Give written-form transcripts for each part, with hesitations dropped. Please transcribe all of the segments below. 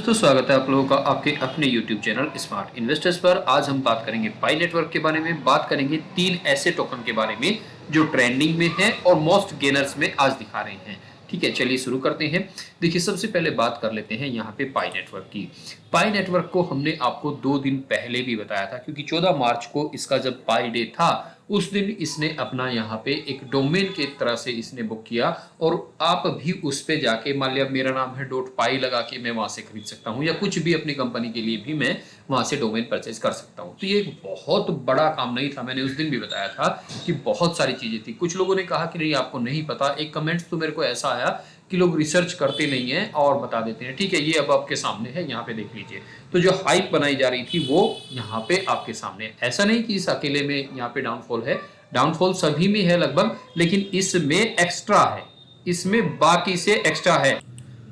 दोस्तों, स्वागत है आप लोगों का आपके अपने YouTube चैनल स्मार्ट इन्वेस्टर्स पर। आज हम बात करेंगे पाई नेटवर्क के बारे में। बात करेंगे 3 ऐसे टोकन के बारे में जो ट्रेंडिंग में हैं और मोस्ट गेनर्स में आज दिखा रहे हैं। ठीक है, चलिए शुरू करते हैं। देखिए, सबसे पहले बात कर लेते हैं यहाँ पे पाई नेटवर्क की। पाई नेटवर्क को हमने आपको 2 दिन पहले भी बताया था, क्योंकि 14 मार्च को इसका जब पाई डे था उस दिन इसने अपना यहाँ पे एक डोमेन के तरह से इसने बुक किया, और आप भी उस पे जाके मान लिया मेरा नाम है .पाई लगा के मैं वहां से खरीद सकता हूँ, या कुछ भी अपनी कंपनी के लिए भी मैं वहां से डोमेन परचेज कर सकता हूँ। तो ये एक बहुत बड़ा काम नहीं था, मैंने उस दिन भी बताया था कि बहुत सारी चीजें थी। कुछ लोगों ने कहा कि नहीं आपको नहीं पता, एक कमेंट तो मेरे को ऐसा आया कि लोग रिसर्च करते नहीं है और बता देते हैं। ठीक है, ये अब आपके सामने है, यहाँ पे देख लीजिए। तो जो हाइप बनाई जा रही थी वो यहाँ पे आपके सामने है। ऐसा नहीं कि इस अकेले में यहाँ पे डाउनफॉल है, डाउनफॉल सभी में है लगभग, लेकिन इसमें एक्स्ट्रा है, इसमें बाकी से एक्स्ट्रा है।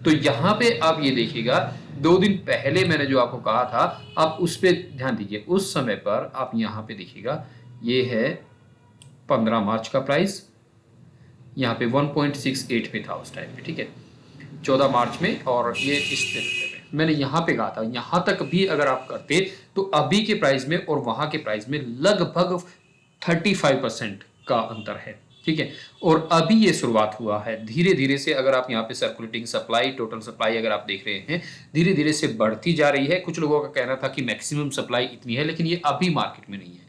तो यहाँ पे आप ये देखिएगा, 2 दिन पहले मैंने जो आपको कहा था आप उस पर ध्यान दीजिए। उस समय पर आप यहाँ पे देखिएगा, ये है 15 मार्च का प्राइस, यहाँ पे 1.68 पे था उस टाइम पे। ठीक है, 14 मार्च में, और ये इस तरीके में मैंने यहाँ पे कहा था। यहाँ तक भी अगर आप करते तो अभी के प्राइस में और वहां के प्राइस में लगभग 35% का अंतर है। ठीक है, और अभी ये शुरुआत हुआ है धीरे धीरे से। अगर आप यहाँ पे सर्कुलेटिंग सप्लाई, टोटल सप्लाई अगर आप देख रहे हैं, धीरे धीरे से बढ़ती जा रही है। कुछ लोगों का कहना था कि मैक्सिमम सप्लाई इतनी है, लेकिन ये अभी मार्केट में नहीं है।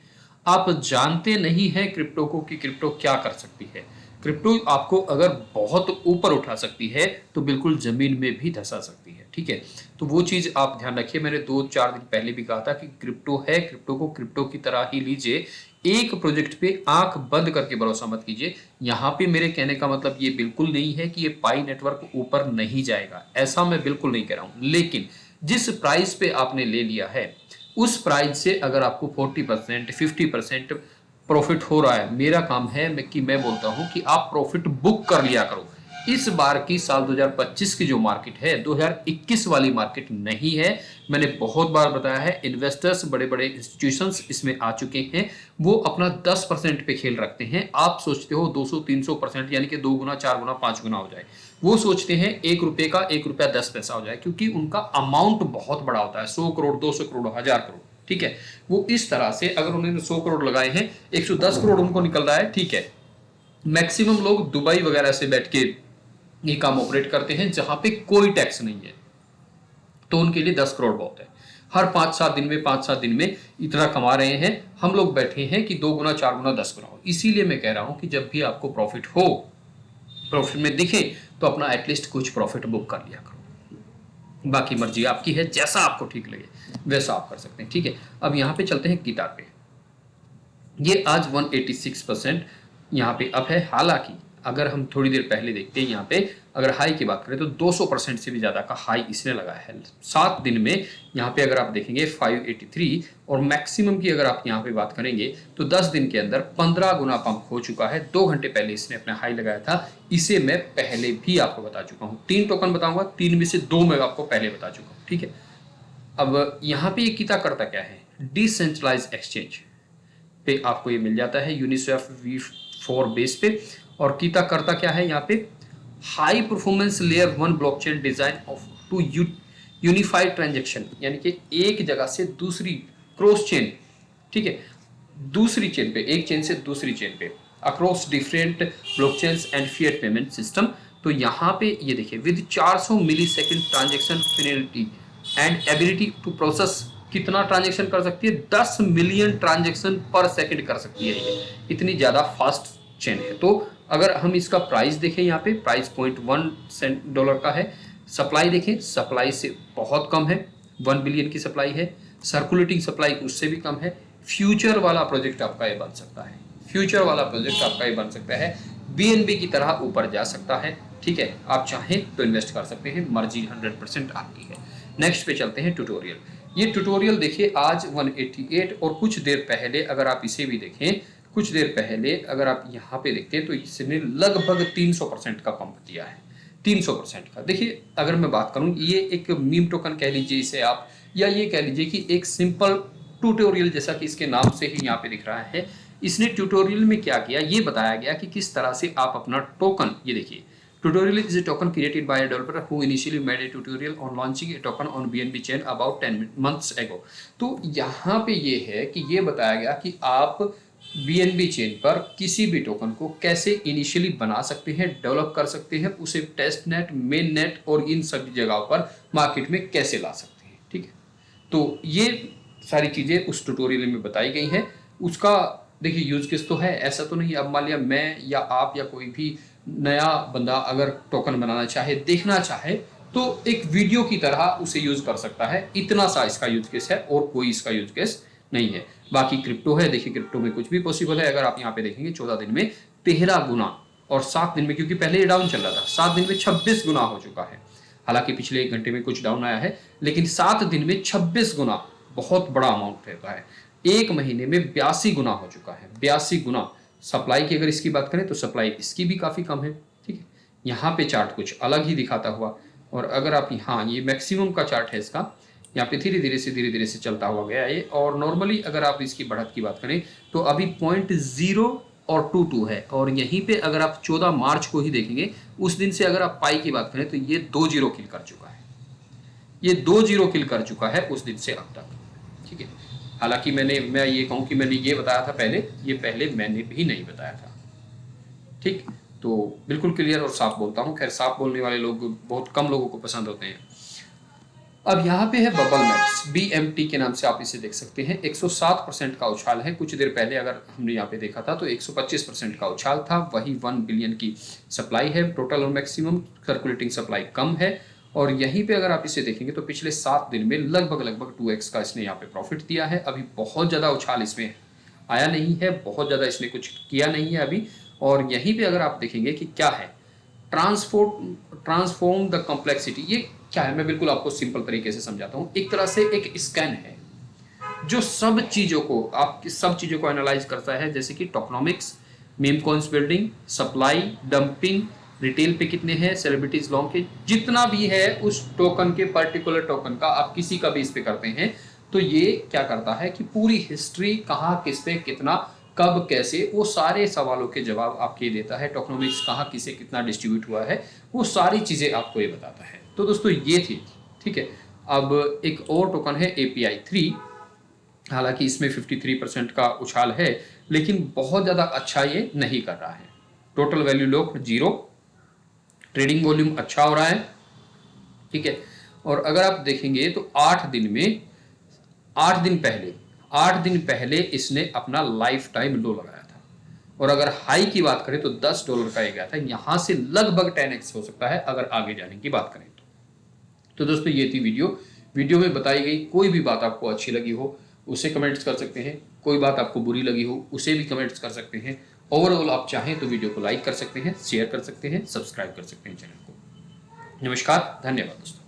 आप जानते नहीं है क्रिप्टो को कि क्रिप्टो क्या कर सकती है। क्रिप्टो आपको अगर बहुत ऊपर उठा सकती है तो बिल्कुल जमीन में भी धंसा सकती है। ठीक है, तो वो चीज आप ध्यान रखिए। मैंने 2-4 दिन पहले भी कहा था कि क्रिप्टो है, क्रिप्टो को क्रिप्टो की तरह ही लीजिए। एक प्रोजेक्ट पे आंख बंद करके भरोसा मत कीजिए। यहाँ पे मेरे कहने का मतलब ये बिल्कुल नहीं है कि ये पाई नेटवर्क ऊपर नहीं जाएगा, ऐसा मैं बिल्कुल नहीं कह रहा हूं। लेकिन जिस प्राइस पे आपने ले लिया है उस प्राइस से अगर आपको 40% 50% प्रॉफिट हो रहा है, मेरा काम है कि मैं बोलता हूं कि आप प्रॉफिट बुक कर लिया करो। इस बार की साल 2025 की जो मार्केट है 2021 वाली मार्केट नहीं है। मैंने बहुत बार बताया है, इन्वेस्टर्स, बड़े बड़े इंस्टीट्यूशंस इसमें आ चुके हैं। वो अपना 10% पे खेल रखते हैं। आप सोचते हो 200-300%, यानी कि 2 गुना, 4 गुना, 5 गुना हो जाए। वो सोचते हैं 1 रुपए का 1 रुपया 10 पैसा हो जाए, क्योंकि उनका अमाउंट बहुत बड़ा होता है, 100 करोड़, 200 करोड़, 1000 करोड़। ठीक है, वो इस तरह से अगर उन्होंने 100 करोड़ लगाए हैं, 110 करोड़ उनको निकल रहा है। ठीक है, मैक्सिमम लोग दुबई वगैरह से बैठ के ये काम ऑपरेट करते हैं जहां पे कोई टैक्स नहीं है, तो उनके लिए 10 करोड़ बहुत है। हर 5-7 दिन में 5-7 दिन में इतना कमा रहे हैं। हम लोग बैठे हैं कि 2 गुना, 4 गुना, 10 गुना हो। इसीलिए मैं कह रहा हूं कि जब भी आपको प्रॉफिट हो, प्रॉफिट में दिखे, तो अपना एटलीस्ट कुछ प्रॉफिट बुक कर लिया करो। बाकी मर्जी आपकी है, जैसा आपको ठीक लगे वैसा आप कर सकते हैं। ठीक है, अब यहाँ पे चलते हैं गिटार पे। ये आज 186% यहाँ पे अप है। हालांकि अगर हम थोड़ी देर पहले देखते हैं, यहाँ पे अगर हाई की बात करें तो 200% से भी ज्यादा का हाई इसने लगाया है 7 दिन में। यहाँ पे अगर आप देखेंगे 583, और मैक्सिमम की अगर आप यहाँ पे बात करेंगे तो 10 दिन के अंदर 15 गुना पंप हो चुका है। 2 घंटे पहले इसने अपना हाई लगाया था, इसे मैं पहले भी आपको बता चुका हूँ। 3 टोकन बताऊंगा, 3 में से 2 मैं आपको पहले बता चुका हूँ। ठीक है, अब यहाँ पे ये किता करता क्या है, डिसेंट्रलाइज एक्सचेंज पे आपको ये मिल जाता है यूनिस्वैप V4 बेस पे। और कीता करता क्या है, यहाँ पे high performance layer 1 blockchain design of to unified transaction, यानी कि एक जगह से दूसरी, क्रॉस चेन। ठीक है, दूसरी चेन पे, एक चेन से दूसरी चेन पे, across different blockchains and fiat payment system. तो यहाँ पे ये देखिए, with 400 millisecond transaction finality and ability to process, कितना ट्रांजेक्शन कर सकती है, 10 मिलियन ट्रांजेक्शन पर सेकंड कर सकती है। ये इतनी ज्यादा फास्ट चेन है। तो अगर हम इसका प्राइस देखें, यहाँ पे प्राइस $0.1 का है। सप्लाई देखें, सप्लाई से बहुत कम है, 1 बिलियन की सप्लाई है। सर्कुलेटिंग सप्लाई उससे भी कम है। फ्यूचर वाला प्रोजेक्ट आपका ये बन सकता है, फ्यूचर वाला प्रोजेक्ट आपका ये बन सकता है, बीएनबी की तरह ऊपर जा सकता है। ठीक है, आप चाहें तो इन्वेस्ट कर सकते हैं, मर्जी 100% आपकी है। नेक्स्ट पे चलते हैं ट्यूटोरियल। ये ट्यूटोरियल देखिए आज 188, और कुछ देर पहले अगर आप इसे भी देखें, कुछ देर पहले अगर आप यहाँ पे देखते हैं तो इसने लगभग 300% का पंप दिया है, 300% का। देखिए, अगर मैं बात करूं, ये एक मीम टोकन कह लीजिए इसे आप, या ये कह लीजिए कि एक सिंपल ट्यूटोरियल, जैसा कि इसके नाम से ही यहाँ पे दिख रहा है। इसने ट्यूटोरियल में क्या किया, ये बताया गया कि किस तरह से आप अपना टोकन, ये देखिए Tutorial is a token created by a developer who initially made a tutorial on launching a token on BNB chain about 10 months ago। तो यहाँ पे ये है कि ये बताया गया कि आप BNB चेन पर किसी भी टोकन को कैसे इनिशियली बना सकते हैं, डेवलप कर सकते हैं, उसे टेस्ट नेट, मेन नेट और इन सभी जगहों पर मार्केट में कैसे ला सकते हैं। ठीक है, तो ये सारी चीज़ें उस ट्यूटोरियल में बताई गई हैं। उसका देखिए यूज केस तो है, ऐसा तो नहीं। अब मान लिया मैं या आप या कोई भी नया बंदा अगर टोकन बनाना चाहे, देखना चाहे, तो एक वीडियो की तरह उसे यूज कर सकता है। इतना सा इसका यूज केस है और कोई इसका यूज केस नहीं है। बाकी क्रिप्टो है, देखिए क्रिप्टो में कुछ भी पॉसिबल है। अगर आप यहाँ पे देखेंगे 14 दिन में 13 गुना और 7 दिन में, क्योंकि पहले ये डाउन चल रहा था, 7 दिन में 26 गुना हो चुका है। हालांकि पिछले 1 घंटे में कुछ डाउन आया है, लेकिन 7 दिन में 26 गुना बहुत बड़ा अमाउंट रहता है। 1 महीने में 82 गुना हो चुका है। 82 गुना। सप्लाई की अगर इसकी बात करें तो सप्लाई इसकी भी काफ़ी कम है। ठीक है, यहाँ पे चार्ट कुछ अलग ही दिखाता हुआ, और अगर आप यहाँ ये मैक्सिमम का चार्ट है इसका, यहाँ पे धीरे धीरे से चलता हुआ गया ये। और नॉर्मली अगर आप इसकी बढ़त की बात करें तो अभी 0.022 है, और यहीं पे अगर आप 14 मार्च को ही देखेंगे, उस दिन से अगर आप पाई की बात करें तो ये 2 जीरो किल कर चुका है। ये 2 जीरो किल कर चुका है उस दिन से अब तक। ठीक है, हालांकि मैं ये कहूँ कि मैंने ये बताया था पहले, ये पहले मैंने भी नहीं बताया था। ठीक, तो बिल्कुल क्लियर और साफ बोलता हूँ। खैर, साफ बोलने वाले लोग बहुत कम लोगों को पसंद होते हैं। अब यहाँ पे है बबल मैप्स, BMT के नाम से आप इसे देख सकते हैं। 107% का उछाल है। कुछ देर पहले अगर हमने यहाँ पे देखा था तो 125% का उछाल था। वही 1 बिलियन की सप्लाई है टोटल और मैक्सिमम। सर्कुलेटिंग सप्लाई कम है। और यहीं पे अगर आप इसे देखेंगे तो पिछले 7 दिन में लगभग 2x का इसने यहाँ पे प्रॉफिट दिया है। अभी बहुत ज़्यादा उछाल इसमें आया नहीं है, बहुत ज़्यादा इसने कुछ किया नहीं है अभी। और यहीं पे अगर आप देखेंगे कि क्या है, ट्रांसफॉर्म द कॉम्प्लेक्सिटी, ये क्या है, मैं बिल्कुल आपको सिंपल तरीके से समझाता हूँ। एक तरह से एक स्कैन है जो सब चीज़ों को एनालाइज करता है, जैसे कि tokenomics, meme coins building, supply, dumping, retail पे कितने हैं, सेलिब्रिटीज लॉन्ग के जितना भी है उस टोकन के, पर्टिकुलर टोकन का आप किसी का भी इस पे करते हैं, तो ये क्या करता है कि पूरी हिस्ट्री, कहाँ किस पे कितना, कब कैसे, वो सारे सवालों के जवाब आपके देता है। टोकनोमिक्स कहाँ किसे कितना डिस्ट्रीब्यूट हुआ है, वो सारी चीज़ें आपको ये बताता है। तो दोस्तों ये थी। ठीक है, अब एक और टोकन है API 3। हालांकि इसमें 53% का उछाल है, लेकिन बहुत ज़्यादा अच्छा ये नहीं कर रहा है। Total value locked 0, trading volume अच्छा हो रहा है। ठीक है, और अगर आप देखेंगे तो 8 दिन पहले इसने अपना लाइफ टाइम लो लगाया था, और अगर हाई की बात करें तो $10 का गया था। यहां से लगभग 10x हो सकता है अगर आगे जाने की बात करें तो दोस्तों ये थी वीडियो में बताई गई। कोई भी बात आपको अच्छी लगी हो उसे कमेंट्स कर सकते हैं, कोई बात आपको बुरी लगी हो उसे भी कमेंट्स कर सकते हैं। ओवरऑल आप चाहें तो वीडियो को लाइक कर सकते हैं, शेयर कर सकते हैं, सब्सक्राइब कर सकते हैं चैनल को। नमस्कार, धन्यवाद दोस्तों।